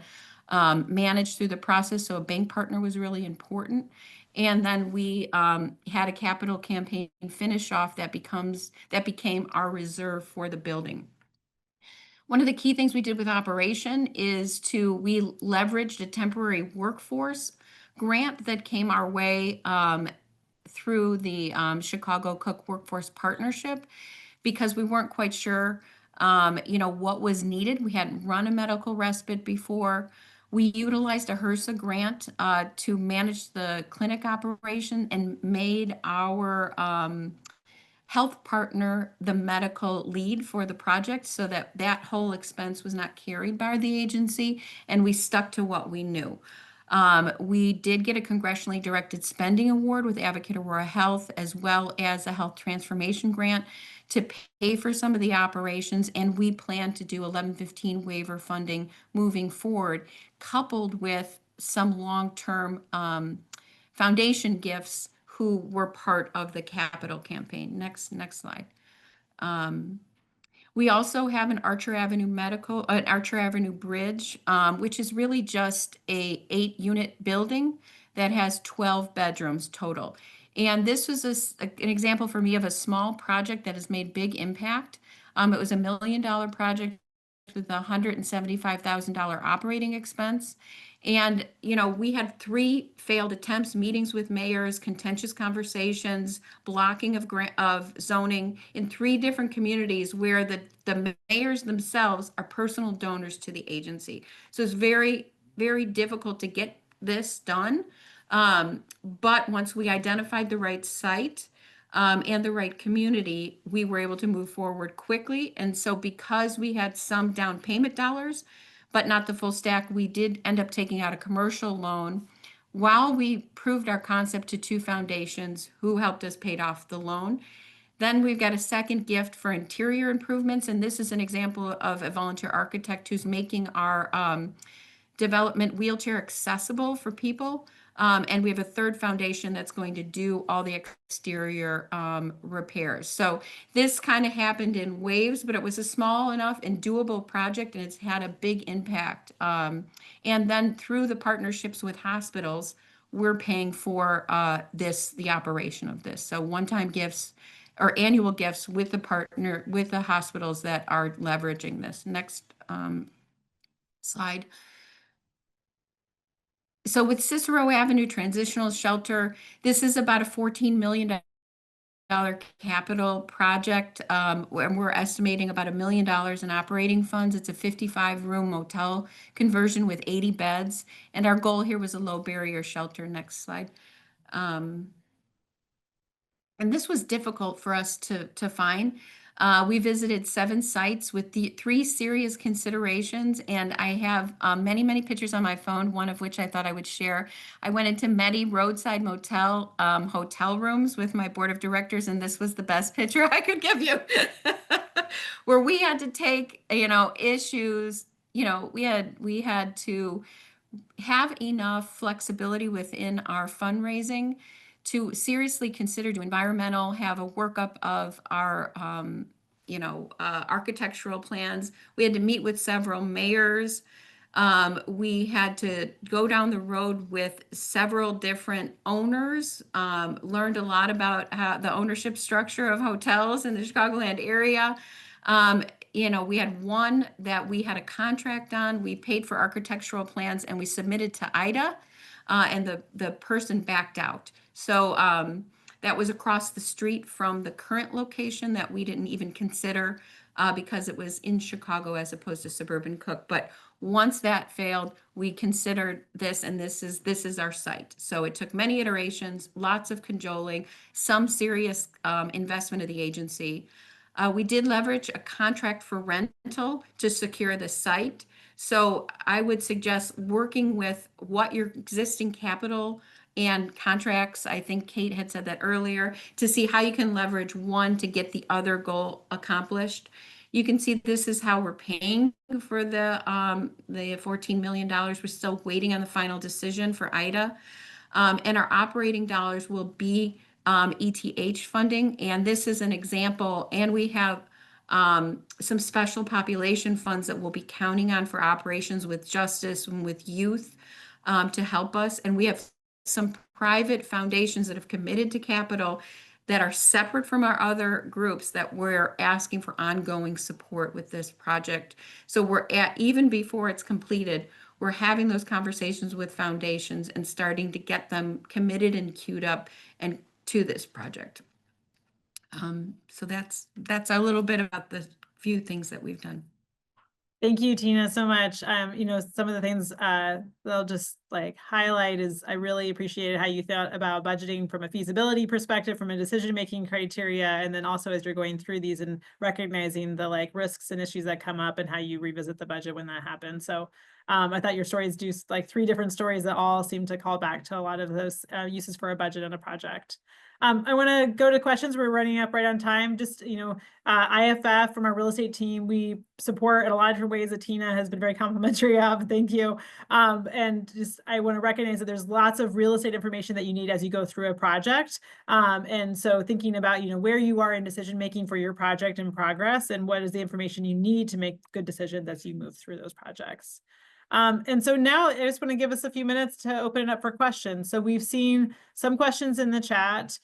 manage through the process. So a bank partner was really important. And then we had a capital campaign finish off that became our reserve for the building. One of the key things we did with operation is we leveraged a temporary workforce grant that came our way through the Chicago Cook Workforce Partnership, because we weren't quite sure, what was needed. We hadn't run a medical respite before. We utilized a HRSA grant to manage the clinic operation and made our health partner the medical lead for the project, so that whole expense was not carried by the agency, and we stuck to what we knew. We did get a congressionally directed spending award with Advocate Aurora Health, as well as a health transformation grant to pay for some of the operations, and we plan to do 1115 waiver funding moving forward, coupled with some long-term foundation gifts who were part of the capital campaign. Next slide. We also have an Archer Avenue Bridge, which is really just a 8-unit building that has 12 bedrooms total. And this was an example for me of a small project that has made big impact. It was $1 million project with a $175,000 operating expense. And, we had 3 failed attempts, meetings with mayors, contentious conversations, blocking of zoning in 3 different communities where the mayors themselves are personal donors to the agency. So it's very, very difficult to get this done. But once we identified the right site, and the right community, we were able to move forward quickly. And so because we had some down payment dollars, but not the full stack, we did end up taking out a commercial loan while we proved our concept to 2 foundations who helped us pay off the loan. Then we've got a second gift for interior improvements, and this is an example of a volunteer architect who's making our development wheelchair accessible for people. And we have a third foundation that's going to do all the exterior repairs. So this kind of happened in waves, but it was a small enough and doable project, and it's had a big impact. And then through the partnerships with hospitals, we're paying for the operation of this. So one-time gifts or annual gifts with the hospitals that are leveraging this. Next slide. So with Cicero Avenue Transitional Shelter, this is about a $14 million capital project, and we're estimating about $1 million in operating funds. It's a 55-room motel conversion with 80 beds, and our goal here was a low barrier shelter. Next slide. And this was difficult for us to find. We visited 7 sites with the 3 serious considerations, and I have many, many pictures on my phone, one of which I thought I would share. I went into Medi Roadside Motel hotel rooms with my board of directors, and this was the best picture I could give you, where we had to take, issues, we had to have enough flexibility within our fundraising to seriously consider do environmental, have a workup of our, architectural plans. We had to meet with several mayors. We had to go down the road with several different owners, learned a lot about how the ownership structure of hotels in the Chicagoland area. We had one that we had a contract on. We paid for architectural plans and we submitted to IDA, and the person backed out. So that was across the street from the current location that we didn't even consider because it was in Chicago as opposed to suburban Cook. But once that failed, we considered this, and this is our site. So it took many iterations, lots of cajoling, some serious investment of the agency. We did leverage a contract for rental to secure the site. So I would suggest working with what your existing capital and contracts, I think Kate had said that earlier, to see how you can leverage one to get the other goal accomplished. You can see this is how we're paying for the $14 million. We're still waiting on the final decision for IDA. And our operating dollars will be ETH funding. And this is an example. And we have some special population funds that we'll be counting on for operations with justice and with youth to help us. And we have some private foundations that have committed to capital that are separate from our other groups that we're asking for ongoing support with this project. So we're even before it's completed, we're having those conversations with foundations and starting to get them committed and queued up and to this project. So that's a little bit about the few things that we've done. Thank you, Tina, so much. Some of the things they'll just highlight is I really appreciated how you thought about budgeting from a feasibility perspective, from a decision-making criteria, and then also as you're going through these and recognizing the risks and issues that come up and how you revisit the budget when that happens. So I thought your stories do 3 different stories that all seem to call back to a lot of those uses for a budget and a project. I want to go to questions. We're running up right on time. Just, IFF from our real estate team, we support in a lot of different ways that Tina has been very complimentary of. Thank you. And just, I want to recognize that there's lots of real estate information that you need as you go through a project. And so thinking about, where you are in decision-making for your project in progress and what is the information you need to make good decisions as you move through those projects. And so now I just want to give us a few minutes to open it up for questions. So we've seen some questions in the chat.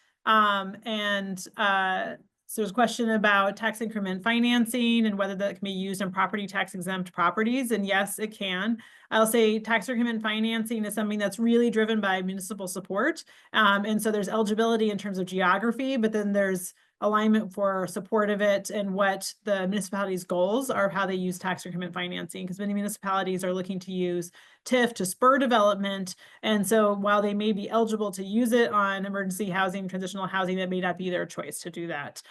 So there's a question about tax increment financing and whether that can be used on property tax exempt properties. And yes, it can. I'll say tax increment financing is something that's really driven by municipal support. And so there's eligibility in terms of geography, but then there's alignment for support of it and what the municipality's goals are of how they use tax increment financing, because many municipalities are looking to use TIF to spur development. And so while they may be eligible to use it on emergency housing, transitional housing, that may not be their choice to do that.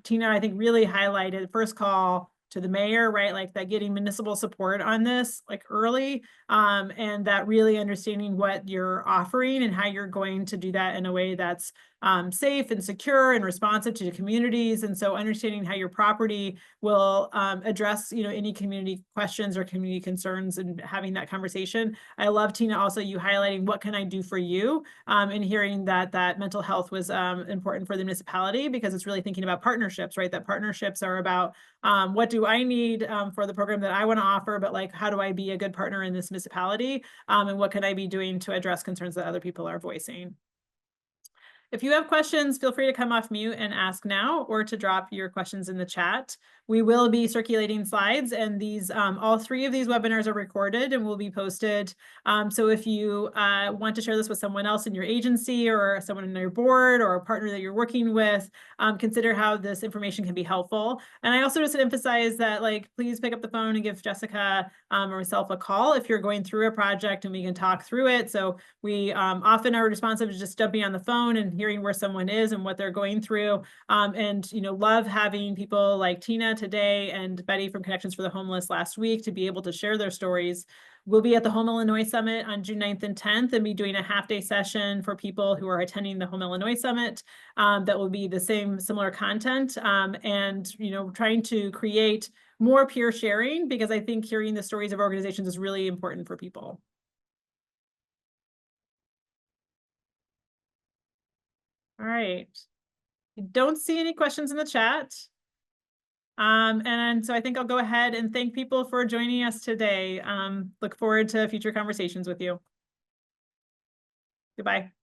Tina, I think, really highlighted first call to the mayor, right? That getting municipal support on this early, and that really understanding what you're offering and how you're going to do that in a way that's safe and secure and responsive to the communities. And so understanding how your property will address, any community questions or community concerns and having that conversation. I love, Tina, also you highlighting what can I do for you, and hearing that mental health was important for the municipality, because it's really thinking about partnerships, right? That partnerships are about what do I need for the program that I want to offer, but how do I be a good partner in this municipality, and what can I be doing to address concerns that other people are voicing? If you have questions, feel free to come off mute and ask now, or to drop your questions in the chat. We will be circulating slides, and these all three of these webinars are recorded and will be posted. So if you want to share this with someone else in your agency, or someone in your board, or a partner that you're working with, consider how this information can be helpful. And I also just emphasize that, like, please pick up the phone and give Jessica or myself a call if you're going through a project, and we can talk through it. So we often are responsive to just jumping on the phone and hearing where someone is and what they're going through. And, you know, love having people like Tina today and Betty from Connections for the Homeless last week to be able to share their stories. We'll be at the Home Illinois Summit on June 9th and 10th, and be doing a half-day session for people who are attending the Home Illinois Summit. That will be the similar content, and, you know, trying to create more peer sharing, because I think hearing the stories of organizations is really important for people. All right. I don't see any questions in the chat. And so I think I'll go ahead and thank people for joining us today. Look forward to future conversations with you. Goodbye.